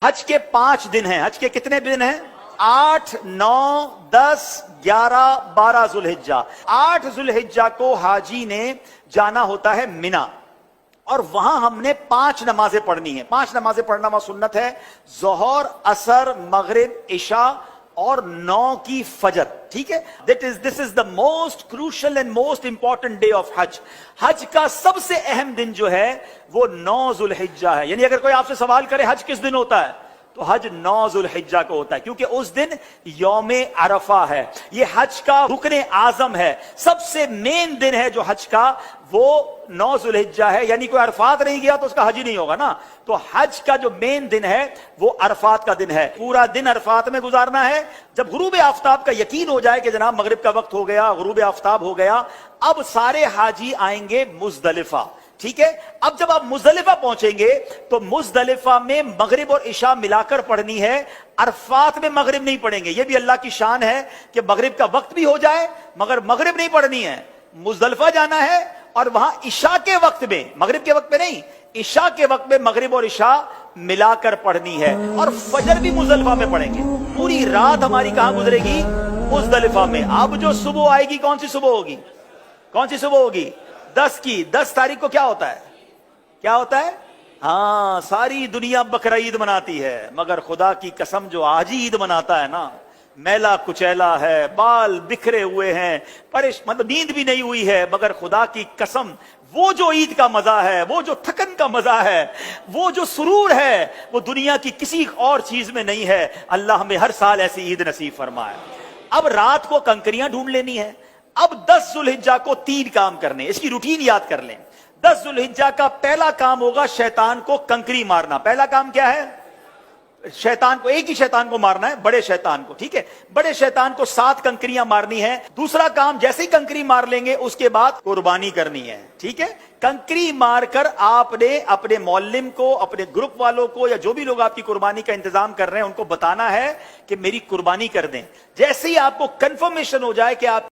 حج کے 5 دن ہیں. حج کے کتنے دن ہیں؟ 8, 9, 10, 11, 12 ذوالحجہ. 8 ذوالحجہ کو حاجی نے جانا ہوتا ہے مینا، اور وہاں ہم نے 5 نمازیں پڑھنی ہیں. 5 نمازیں پڑھنا وہ سنت ہے: ظہر، عصر، مغرب، عشاء اور 9 کی فجر. ٹھیک ہے، this is the most crucial and most important day of Hajj. حج کا سب سے اہم دن جو ہے وہ 9 ذوالحجہ ہے. یعنی اگر کوئی آپ سے سوال کرے حج کس دن ہوتا ہے، تو حج 9 ذوالحجہ کو ہوتا ہے، کیونکہ اس دن یوم عرفہ ہے. یہ حج کا رکن اعظم ہے، سب سے مین دن ہے جو حج کا، وہ 9 ذوالحجہ ہے. یعنی کوئی عرفات نہیں گیا تو اس کا حج ہی نہیں ہوگا نا. تو حج کا جو مین دن ہے وہ عرفات کا دن ہے. پورا دن عرفات میں گزارنا ہے. جب غروب آفتاب کا یقین ہو جائے کہ جناب مغرب کا وقت ہو گیا، غروب آفتاب ہو گیا، اب سارے حاجی آئیں گے مزدلفہ. ٹھیک ہے، اب جب آپ مزدلفہ پہنچیں گے تو مزدلفہ میں مغرب اور عشاء ملا کر پڑھنی ہے. عرفات میں مغرب نہیں پڑھیں گے. یہ بھی اللہ کی شان ہے کہ مغرب کا وقت بھی ہو جائے مگر مغرب نہیں پڑھنی ہے. مزدلفہ جانا ہے اور وہاں عشاء کے وقت میں، مغرب کے وقت میں نہیں، عشاء کے وقت میں مغرب اور عشاء ملا کر پڑھنی ہے. اور فجر بھی مزدلفہ میں پڑھیں گے. پوری رات ہماری کہاں گزرے گی؟ مزدلفہ میں. اب جو صبح آئے گی، کون سی صبح ہوگی؟ کون سی صبح ہوگی؟ 10 کی. 10 تاریخ کو کیا ہوتا ہے؟ کیا ہوتا ہے؟ ہاں، ساری دنیا بقرعید مناتی ہے، مگر خدا کی قسم جو آج ہی عید مناتا ہے نا، میلا کچیلا ہے، بال بکھرے ہوئے ہیں، مطلب نیند بھی نہیں ہوئی ہے، مگر خدا کی قسم وہ جو عید کا مزہ ہے، وہ جو تھکن کا مزہ ہے، وہ جو سرور ہے، وہ دنیا کی کسی اور چیز میں نہیں ہے. اللہ ہمیں ہر سال ایسی عید نصیب فرمائے. اب رات کو کنکریاں ڈھونڈ لینی ہے. اب 10 ذوالحجہ کو 3 کام کرنے، اس کی روٹین یاد کر لیں. 10 ذوالحجہ کا پہلا کام ہوگا شیطان کو کنکری مارنا. پہلا کام کیا ہے؟ شیطان کو، ایک ہی شیطان کو مارنا ہے، بڑے شیطان کو. ٹھیک ہے، بڑے شیطان کو 7 کنکریاں مارنی ہے. دوسرا کام، جیسے ہی کنکری مار لیں گے اس کے بعد قربانی کرنی ہے. ٹھیک ہے، کنکری مار کر آپ نے اپنے معلم کو، اپنے گروپ والوں کو، یا جو بھی لوگ آپ کی قربانی کا انتظام کر رہے ہیں ان کو بتانا ہے کہ میری قربانی کر دیں. جیسے ہی آپ کو کنفرمیشن ہو جائے کہ آپ